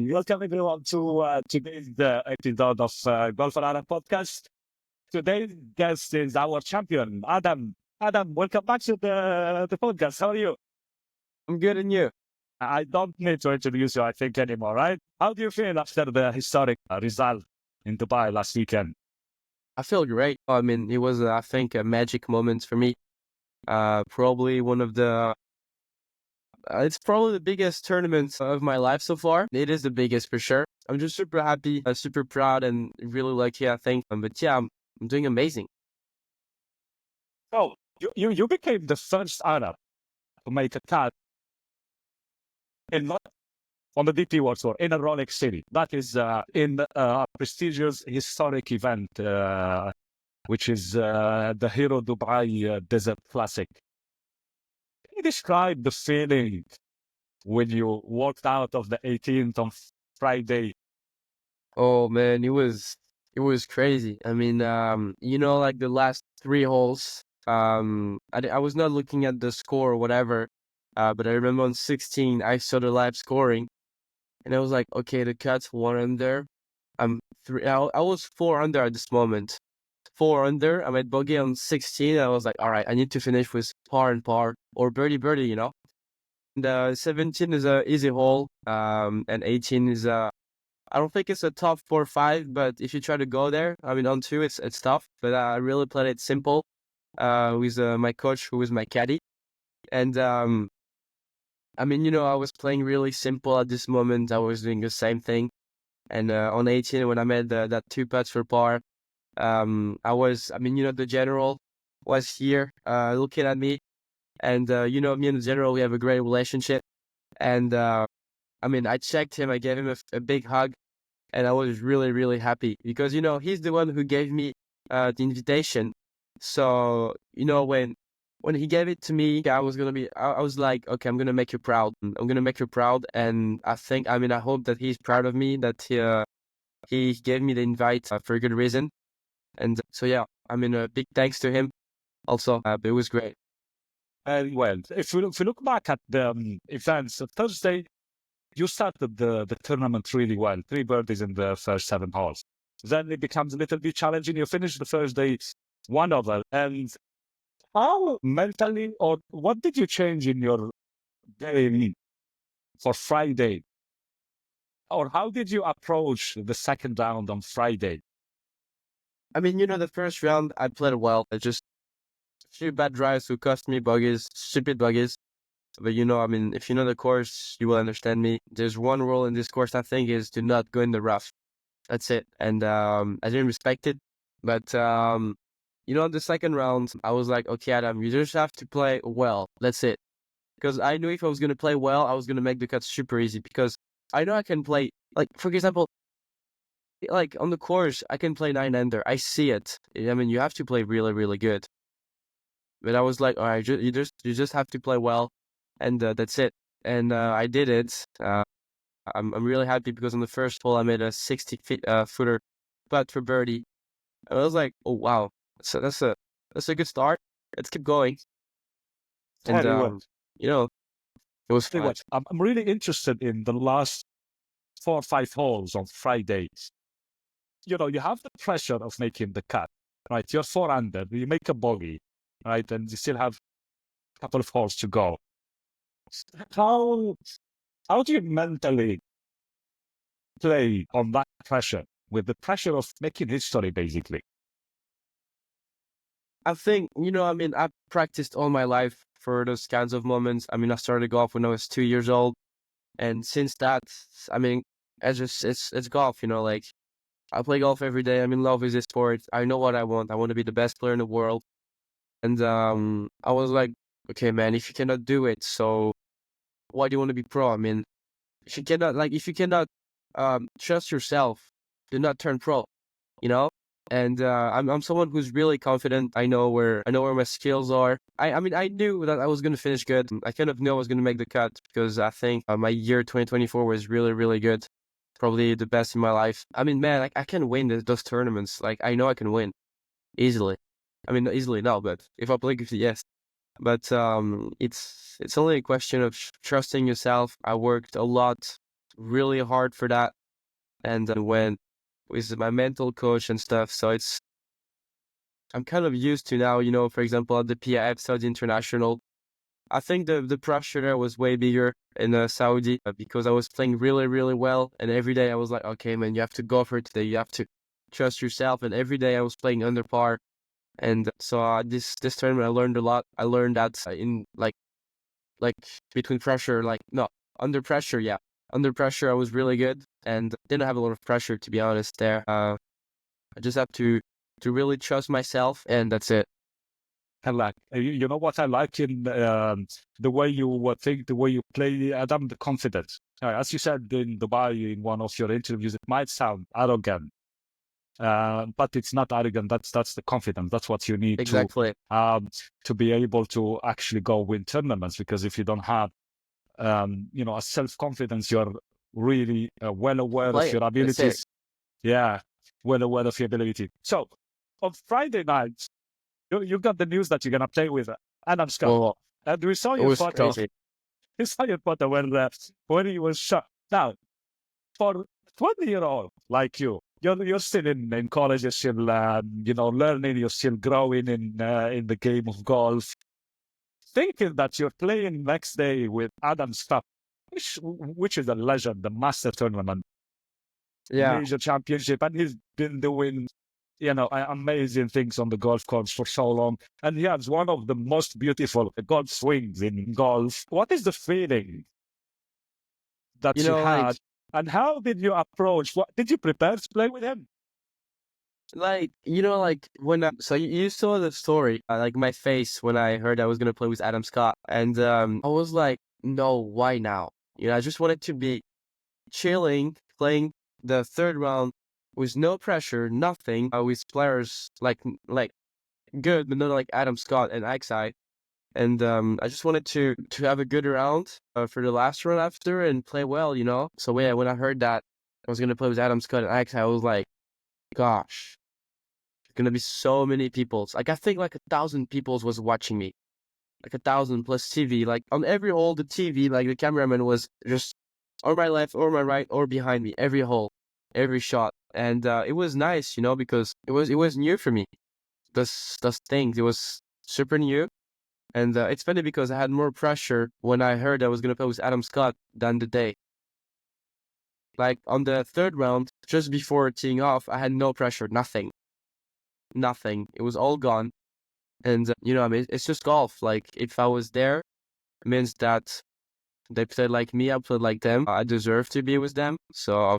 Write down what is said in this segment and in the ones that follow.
Welcome everyone to today's episode of Golf and Ara Podcast. Today's guest is our champion, Adam. Adam, welcome back to the podcast. How are you? I'm good, and you? I don't need to introduce you, I think, anymore, right? How do you feel after the historic result in Dubai last weekend? I feel great. I mean, it was, I think, a magic moment for me. Probably one of the, it's probably the biggest tournament of my life so far. It is the biggest for sure. I'm just super happy, super proud, and really lucky, I think. But yeah, I'm doing amazing. So, you became the first Arab to make a cut in on the DP World Tour in a Rolex City. That is in a prestigious historic event, which is the Hero Dubai Desert Classic. Can you describe the feeling when you walked out of the 18th on Friday? Oh man, it was crazy. I mean, like the last three holes. I was not looking at the score or whatever. But I remember on 16, I saw the live scoring. And I was like, okay, the cut's 1 under. I'm three. I was 4 under at this moment. 4 under. I'm at bogey on 16. I was like, all right, I need to finish with par and par or birdie, And 17 is a easy hole. And 18 is I don't think it's a top 4 or 5, but if you try to go there, I mean, on 2, it's tough. But I really played it simple. With my coach, who was my caddy, and I mean, I was playing really simple at this moment. I was doing the same thing. And on 18, when I made that 2 putts for par, the general was here looking at me. And, me and the general, we have a great relationship. And, I checked him. I gave him a big hug. And I was really, really happy because, he's the one who gave me the invitation. So, when he gave it to me, I was like, okay, I'm going to make you proud. I'm going to make you proud. And I hope that he's proud of me, that he gave me the invite for a good reason. And so, yeah, a big thanks to him also. It was great. Well, if you look back at the events, Thursday, you started the tournament really well. 3 birdies in the first 7 holes. Then it becomes a little bit challenging. You finish the first day 1 over. And how mentally, or what did you change in your game for Friday? Or how did you approach the second round on Friday? The first round, I played well. I just a few bad drives who cost me bogeys, stupid bogeys. But, if you know the course, you will understand me. There's one rule in this course, I think, is to not go in the rough. That's it. And I didn't respect it. But, the second round, I was like, okay, Adam, you just have to play well. That's it. Because I knew if I was going to play well, I was going to make the cut super easy. Because I know I can play, like, for example, like on the course, I can play 9 under. I see it. You have to play really, really good. But I was like, all right, you just have to play well. And that's it. And I did it. I'm really happy because on the first hole I made a 60-footer putt for birdie. And I was like, oh wow, so that's a good start. Let's keep going. And it was fun. I'm really interested in the last 4 or 5 holes on Fridays. You have the pressure of making the cut, right? You're 4 under, you make a bogey, right? And you still have a couple of holes to go. How do you mentally play on that pressure, with the pressure of making history, basically? I think, I've practiced all my life for those kinds of moments. I started golf when I was 2 years old. And since that, it's golf, like I play golf every day. I'm in love with this sport. I know what I want. I want to be the best player in the world. And I was like, okay, man, if you cannot do it, so why do you want to be pro? If you cannot trust yourself, do not turn pro, And I'm someone who's really confident. I know where my skills are. I knew that I was gonna finish good. I kind of knew I was gonna make the cut because I think my year 2024 was really, really good. Probably the best in my life. Man, I can win those tournaments. Like I know I can win easily. Not easily now, but if I play good, yes. But it's only a question of trusting yourself. I worked a lot really hard for that, and went with my mental coach and stuff. So I'm kind of used to now, for example, at the PIF Saudi International. I think the pressure there was way bigger in Saudi because I was playing really, really well. And every day I was like, okay, man, you have to go for it today. You have to trust yourself. And every day I was playing under par. And so this tournament, I learned a lot. I learned that in like between pressure, under pressure, yeah. Under pressure, I was really good and didn't have a lot of pressure, to be honest, there. I just have to really trust myself, and that's it. I like, you know what I like in the way you think, the way you play, Adam, the confidence. As you said in Dubai in one of your interviews, it might sound arrogant, but it's not arrogant. That's the confidence. That's what you need Exactly. to be able to actually go win tournaments. Because if you don't have, a self-confidence, you're really well aware of your abilities. Yeah, well aware of your ability. So on Friday night, you got the news that you're gonna play with Adam Scott, Well, and we saw it your was photo. crazy. We saw your photo when he was shot. Now, for 20-year-old like you're still in college. You're still learning. You're still growing in the game of golf. Thinking that you're playing next day with Adam Scott, which is a legend, the Master Tournament, Yeah. major championship, and he's been doing amazing things on the golf course for so long, and he has one of the most beautiful golf swings in golf. What is the feeling that you had, and how did you approach? What did you prepare to play with him? When so you saw the story, like my face when I heard I was gonna play with Adam Scott, and I was like, no, why now? I just wanted to be chilling, playing the third round with no pressure, nothing, with players like good, but not like Adam Scott and Axi. And I just wanted to have a good round for the last round after and play well, So yeah, when I heard that I was gonna play with Adam Scott and Axi, I was like, gosh, there's gonna be so many people. Like I think like 1,000 people was watching me, like 1,000 plus TV. Like on every hole, the TV, like the cameraman was just on my left or my right or behind me, every hole, every shot, and it was nice, because it was new for me. Those things, it was super new, and it's funny because I had more pressure when I heard I was gonna play with Adam Scott than the day. Like on the third round, just before teeing off, I had no pressure, nothing. It was all gone, and I mean, it's just golf. Like if I was there, it means that they played like me, I played like them. I deserve to be with them. So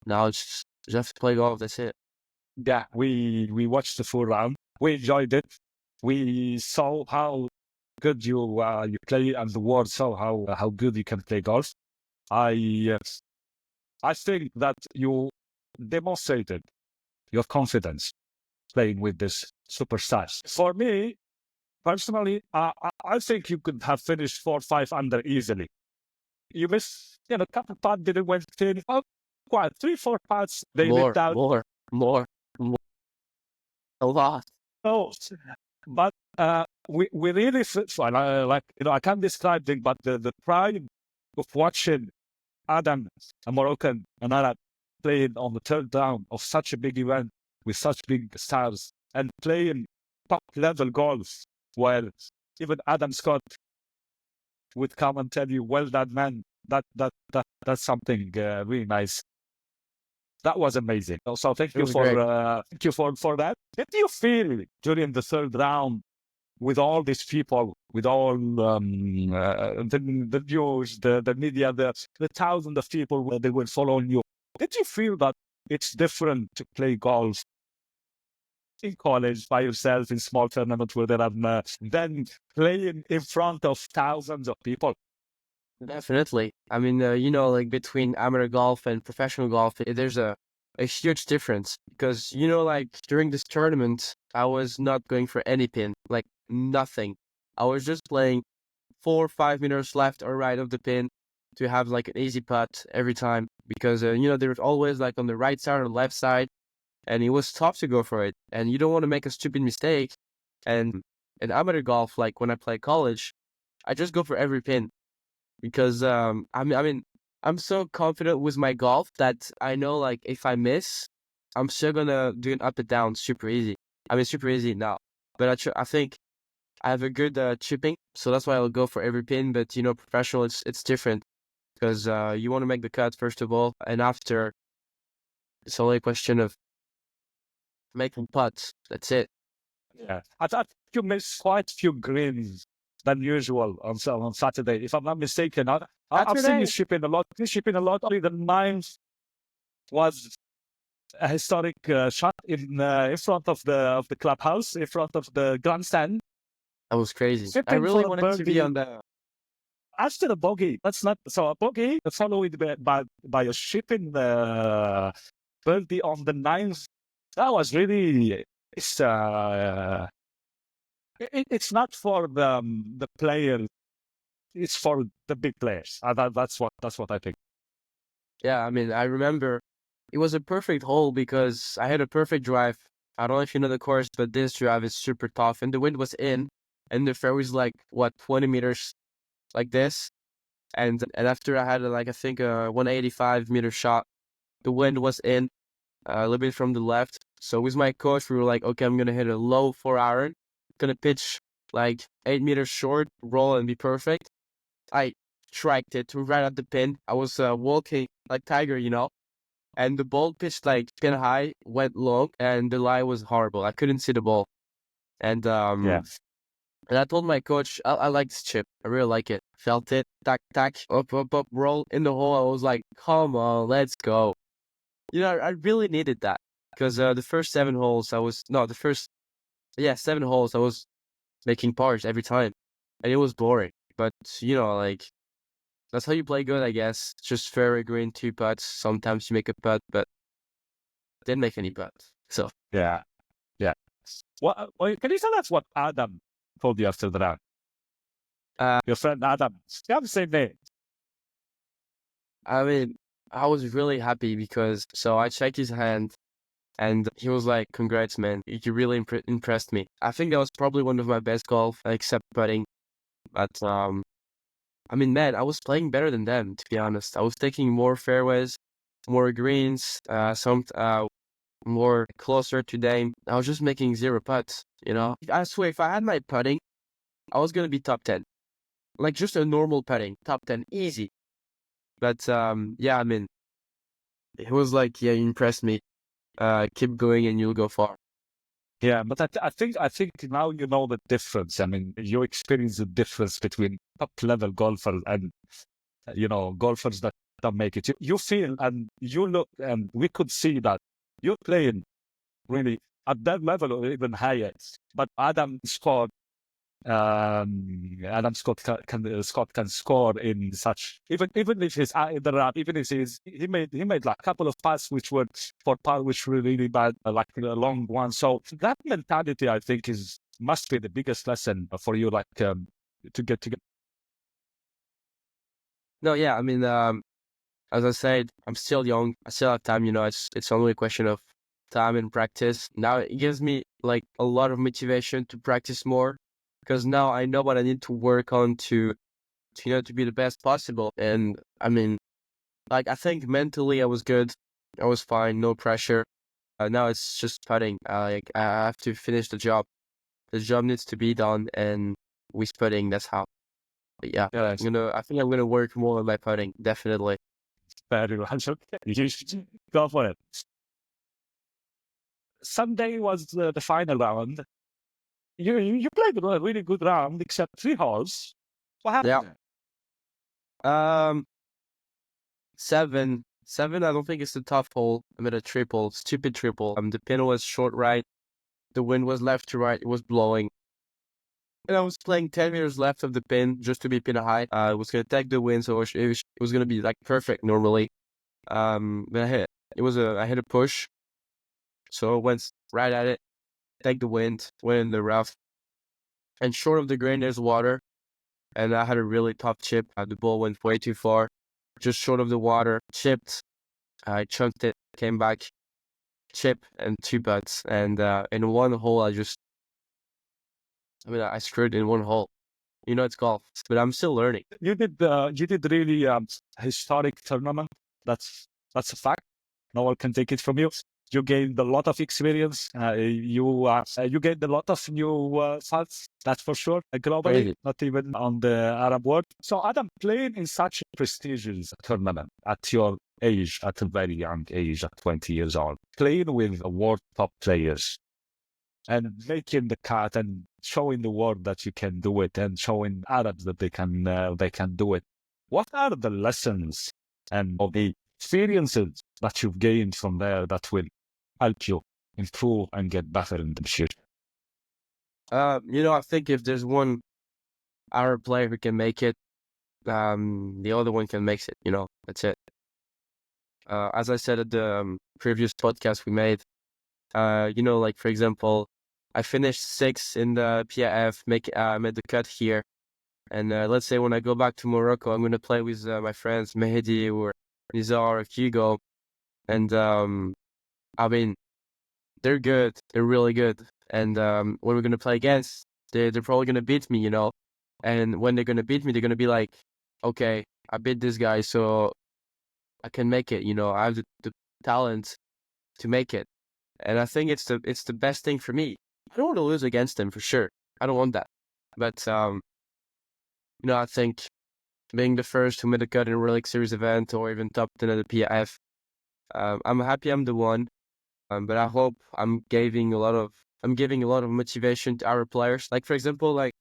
now it's just play golf. That's it. Yeah, we watched the full round. We enjoyed it. We saw how good you play, and the world saw how good you can play golf. I think that you demonstrated your confidence playing with this superstars. For me, personally, I think you could have finished 4 or 5 under easily. You missed, a couple putts didn't went in. Oh, quite 3, 4 putts they lit out. More, a lot. No, but we really I can't describe it, but the pride of watching Adam, a Moroccan, and Arab playing on the third round of such a big event with such big stars and playing top level golf, while even Adam Scott would come and tell you, "Well done, man." That's something really nice. That was amazing. So thank you for that. Did you feel during the third round with all these people, with all the news, the media, the thousands of people they were following you? Did you feel that it's different to play golf in college by yourself in small tournaments where there are then playing in front of thousands of people? Definitely. I mean, like between amateur golf and professional golf, there's a huge difference because, like during this tournament, I was not going for any pin, like nothing. I was just playing 4 or 5 meters left or right of the pin to have like an easy putt every time because, there's always like on the right side or left side, and it was tough to go for it. And you don't want to make a stupid mistake. And in amateur golf, like when I play college, I just go for every pin. Because I mean I'm so confident with my golf that I know, like, if I miss, I'm still gonna do an up and down super easy. I mean, super easy now. But I think I have a good chipping, so that's why I'll go for every pin. But professional, it's different because you want to make the cut first of all, and after it's only a question of making putts. That's it. Yeah, I thought you missed quite a few greens than usual on Saturday, if I'm not mistaken. I've seen you Saturday, shipping a lot. You shipping a lot. Only the ninth was a historic shot in front of the clubhouse, in front of the grandstand. that was crazy. I Shipping really for a wanted to be birdie on the. after the bogey. That's not so a bogey followed by a shipping birdie on the ninth. That was really it's not for the players. It's for the big players. That's what I think. Yeah, I mean, I remember it was a perfect hole because I had a perfect drive. I don't know if you know the course, but this drive is super tough, and the wind was in, and the fairway's like what 20 meters like this, and after I had like I think a 185-meter shot, the wind was in a little bit from the left. So with my coach, we were like, okay, I'm gonna hit a low 4-iron, gonna pitch like 8 meters short, roll and be perfect. I tracked it right at the pin. I was walking like Tiger, and the ball pitched like pin high, went long, and the lie was horrible. I couldn't see the ball, and Yeah, and I told my coach, I like this chip. I really like it. Felt it, tack, tack, up, roll in the hole. I was like, come on, let's go. I really needed that because the first 7 holes, the first, 7 holes, I was making pars every time, and it was boring. But like that's how you play good, I guess. Just fairway green, 2 putts. Sometimes you make a putt, but I didn't make any putts. So yeah, yeah. Can you tell us what Adam told you after the round? uh, Your friend Adam. You have the same name. I mean, I was really happy because I checked his hand. And he was like, "Congrats, man! You really impressed me." I think that was probably one of my best golf, except putting. But I mean, man, I was playing better than them, to be honest. I was taking more fairways, more greens, some more closer to them. I was just making 0 putts. I swear, if I had my putting, I was gonna be top 10, like just a normal putting, top 10, easy. But yeah, I mean, it was like, yeah, you impressed me. Keep going, and you'll go far. Yeah, but I think now you know the difference. I mean, you experience the difference between top level golfers and golfers that don't make it. You feel and you look, and we could see that you're playing really at that level or even higher. But Adam Scott can score in such even if he's in the round, even if he made like a couple of passes which were for par which were really bad, like a long one. So that mentality, I think, must be the biggest lesson for you, like to get. No, yeah, I mean, as I said, I'm still young. I still have time. It's only a question of time and practice. Now it gives me like a lot of motivation to practice more because now I know what I need to work on to be the best possible. And I mean, like I think mentally I was good. I was fine, no pressure. Now it's just putting. Like I have to finish the job. The job needs to be done, and with putting, that's how. But yeah, Yeah, I think I'm gonna work more on my putting, definitely. very well. You should go for it. Sunday was the final round. You played a really good round, except 3 holes. What Yeah. happened? Um, 7. 7, I don't think it's a tough hole. I made a triple, stupid triple. The pin was short right. The wind was left to right. It was blowing. And I was playing 10 meters left of the pin just to be pin high. I was going to take the wind, so it was going to be like perfect normally. But I hit a push. So I went right at it, take the wind, went in the rough. And short of the green, there's water. And I had a really tough chip. The ball went way too far. Just short of the water, chipped. I chunked it, came back, chip, and 2 putts. And in one hole, I screwed in one hole. it's golf, but I'm still learning. You did really historic tournament. That's a fact. No one can take it from you. You gained a lot of experience. You gained a lot of new fans. That's for sure. Globally, Crazy. not even on the Arab world. So Adam, playing in such a prestigious tournament at your age, at a very young age, at 20 years old, playing with world top players and making the cut and showing the world that you can do it and showing Arabs that they can do it. What are the lessons and the experiences that you've gained from there that will help you improve and get better in the future? I think if there's one Arab player who can make it, the other one can make it. That's it. As I said at the previous podcast we made, like for example, I finished 6th in the PIF, made the cut here. And let's say when I go back to Morocco, I'm going to play with my friends Mehdi or Nizar or Hugo. And I mean, they're good. They're really good. And when we're going to play against, they're probably going to beat me, And when they're going to beat me, they're going to be like, okay, I beat this guy, so I can make it. I have the talent to make it. And I think it's the best thing for me. I don't want to lose against them for sure. I don't want that. But I think being the first who made a cut in a World League Series event or even top 10 at the PIF, I'm happy I'm the one. But I hope I'm giving a lot of motivation to our players. Like for example, like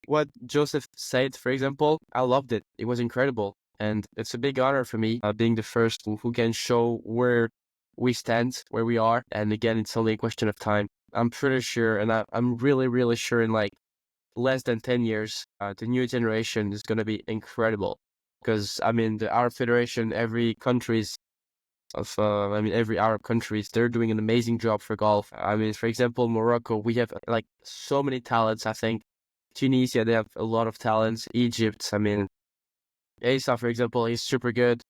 what Joseph said, for example, I loved it. It was incredible. And it's a big honor for me being the first who can show where we stand, where we are. And again, it's only a question of time. I'm pretty sure, and I'm really, really sure in like less than 10 years, the new generation is going to be incredible. Because, the Arab Federation, every Arab countries, they're doing an amazing job for golf. For example, Morocco, we have like so many talents, I think. Tunisia, they have a lot of talents. Egypt, Asa, for example, he's super good.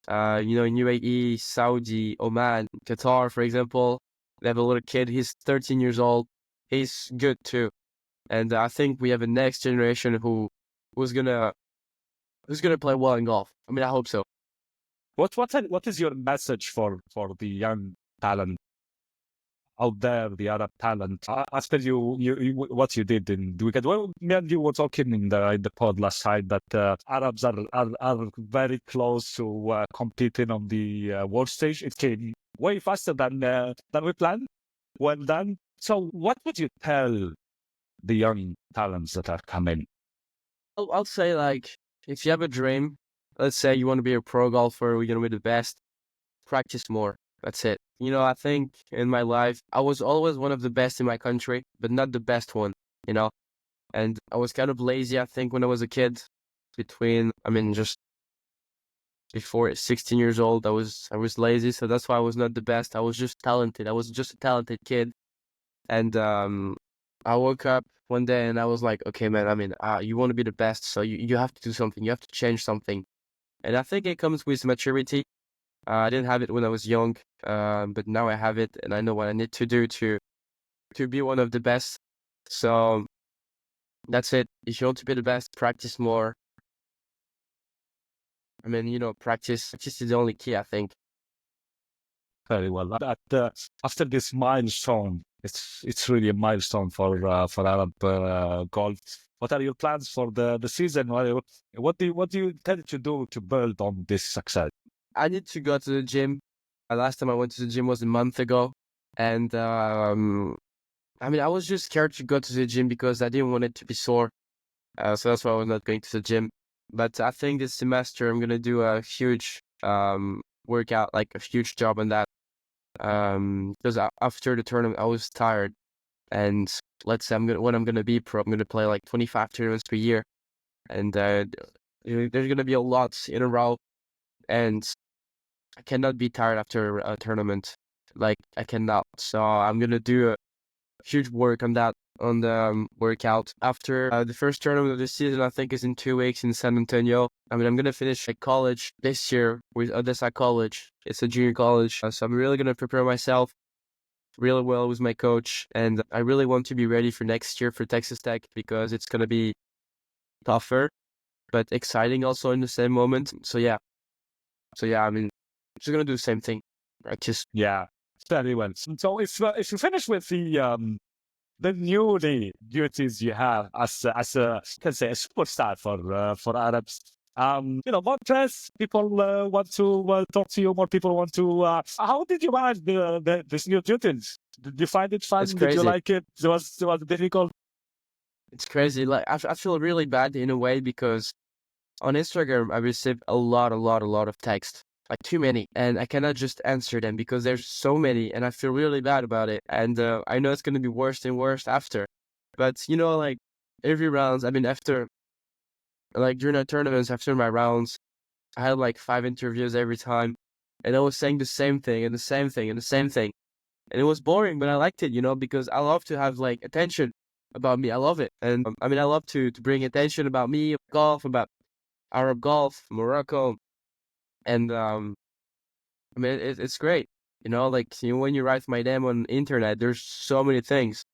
In UAE, Saudi, Oman, Qatar, for example, they have a little kid. He's 13 years old. He's good too. And I think we have a next generation who's gonna play well in golf. I hope so. What is your message for the young talent out there, the Arab talent? As per what you did in the weekend. Well, me and you were talking in the pod last time that Arabs are very close to competing on the world stage. It came way faster than we planned. Well done. So, what would you tell the young talents that are coming? I'll say, like, if you have a dream, let's say you want to be a pro golfer, you're going to be the best, practice more. That's it. I think in my life, I was always one of the best in my country, but not the best one, And I was kind of lazy, I think, when I was a kid. Just before 16 years old, I was lazy, so that's why I was not the best. I was just talented. I was just a talented kid. And I woke up one day and I was like, okay, man, you want to be the best, so you have to do something. You have to change something. And I think it comes with maturity. I didn't have it when I was young, but now I have it, and I know what I need to do to be one of the best. So that's it. If you want to be the best, practice more. Practice is the only key, I think. Very well. After this milestone, it's really a milestone for Arab golf. What are your plans for the season? What do you intend to do to build on this success? I need to go to the gym. Last time I went to the gym was a month ago, and I was just scared to go to the gym because I didn't want it to be sore. So that's why I was not going to the gym. But I think this semester I'm gonna do a huge workout, like a huge job on that. Because after the tournament I was tired, and let's say when I'm gonna be pro, I'm gonna play like 25 tournaments per year, and there's gonna be a lot in a row, and I cannot be tired after a tournament. Like, I cannot. So I'm gonna do a huge work on that, on the workout. After the first tournament of the season, I think is in 2 weeks in San Antonio. I'm gonna finish college this year with Odessa College. It's a junior college. So I'm really gonna prepare myself really well with my coach. And I really want to be ready for next year for Texas Tech, because it's gonna be tougher, but exciting also in the same moment. So yeah, I mean, just gonna do the same thing. Practice. Yeah, very well. So if you finish with the new duties you have as a, can say, a superstar for Arabs. More press, people want to talk to you, more people want to. How did you manage this new duties? Did you find it fun? It's Did you crazy. like it? Was it difficult? It's crazy. Like I feel really bad in a way because on Instagram I receive a lot of text, like too many, and I cannot just answer them because there's so many, and I feel really bad about it. And I know it's gonna be worse and worse after, but like every rounds. I mean, after like during the tournaments, after my rounds, I had like 5 interviews every time, and I was saying the same thing and the same thing and the same thing, and it was boring, but I liked it, because I love to have like attention about me. I love it, and I mean, I love to bring attention about me, golf, about Arab golf, Morocco, and I mean, it's great. Like when you write my name on internet, there's so many things,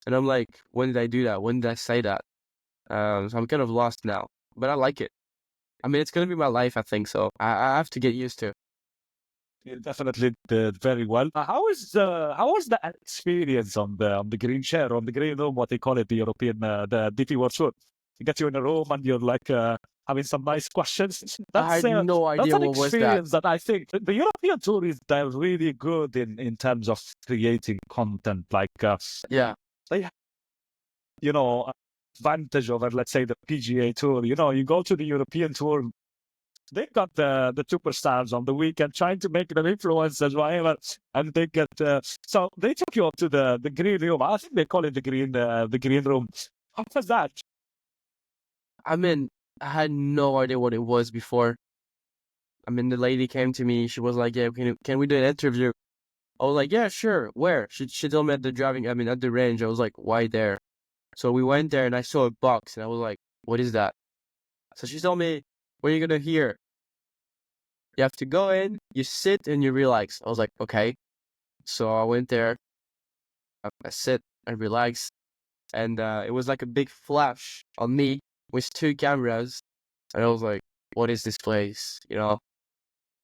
and I'm like, when did I do that? When did I say that? So I'm kind of lost now, but I like it. I mean, it's gonna be my life, I think. So I have to get used to. You definitely did very well. How was the experience on the green chair, on the green room, what they call it, the European, the DP World Tour? You get you in a room and you're like having some nice questions. I That's had no that's idea an what was that. experience that I think the European Tour is they're really good in terms of creating content. Like Yeah, they, you know, advantage over, let's say, the PGA Tour. You go to the European Tour. They got the superstars on the weekend trying to make them influencers, whatever, and they get so they took you up to the green room. I think they call it the green room. How was that? I mean, I had no idea what it was before. I mean, the lady came to me. She was like, "Yeah, can we do an interview?" I was like, "Yeah, sure. Where?" She told me at the driving. I mean, at the range. I was like, "Why there?" So we went there, and I saw a box, and I was like, "What is that?" So she told me, "What are you gonna hear? You have to go in, you sit, and you relax." I was like, "Okay." So I went there. I sit, I relax, and it was like a big flash on me with two cameras, and I was like, "What is this place?"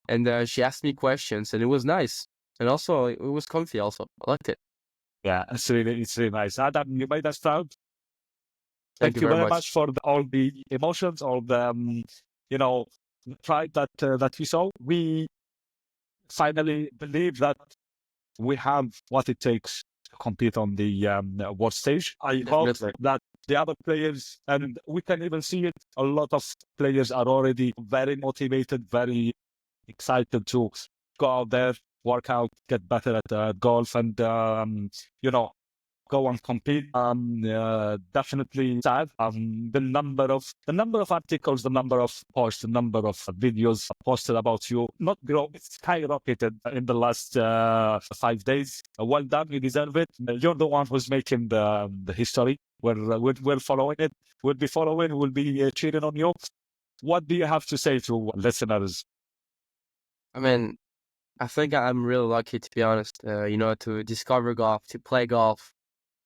And she asked me questions, and it was nice, and also it was comfy. Also, I liked it. Yeah, it's really nice. Adam, you made us proud. Thank you Thank you very very much. much for all the emotions, all the you know pride that we saw. We finally believe that we have what it takes to compete on the world stage. I hope Definitely. that the other players, and we can even see it, a lot of players are already very motivated, very excited to go out there, work out, get better at golf, and you know go and compete. Definitely sad. The number of articles, the number of posts, the number of videos posted about you not grow. It's skyrocketed in the last 5 days. Well done. You deserve it. You're the one who's making the history. We're following it. We'll be following. We'll be cheering on you. What do you have to say to listeners? I mean, I think I'm really lucky to be honest. To discover golf, to play golf.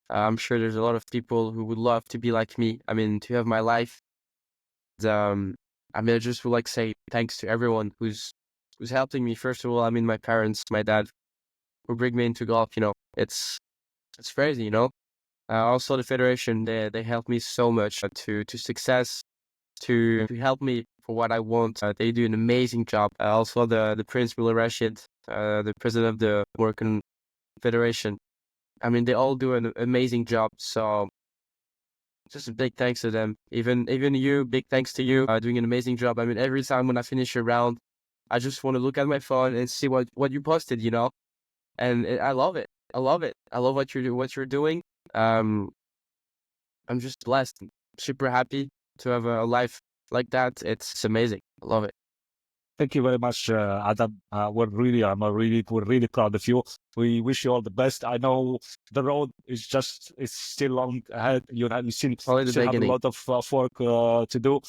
I'm sure there's a lot of people who would love to be like me. I mean, to have my life. Um, I mean, I just would like to say thanks to everyone who's helping me. First of all, I mean, my parents, my dad, who bring me into golf. It's crazy. Also the federation, they help me so much to success, to help me for what I want. They do an amazing job. Also the Prince Miller Rashid, the president of the Moroccan Federation. I mean, they all do an amazing job. So just a big thanks to them. Even you, big thanks to you, doing an amazing job. I mean, every time when I finish a round, I just want to look at my phone and see what you posted. And I love it. I love it. I love what you're doing. Um, I'm just blessed, super happy to have a life like that. It's amazing. I love it. Thank you very much, Adam. We're really proud of you. We wish you all the best. I know the road is still long ahead. You Only the still have a beginning. lot of work to do.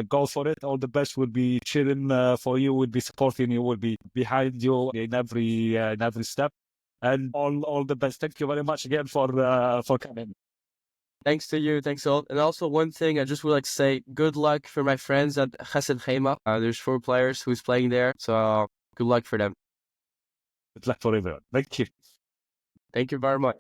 Go for it. All the best. We'll be cheering for you. We'll be supporting you. We'll be behind you in every step. And all the best. Thank you very much again for coming. Thanks to you. Thanks all. And also one thing I just would like to say, good luck for my friends at Chesed Chema. There's 4 players who's playing there. So good luck for them. Good luck for everyone. Thank you. Thank you very much.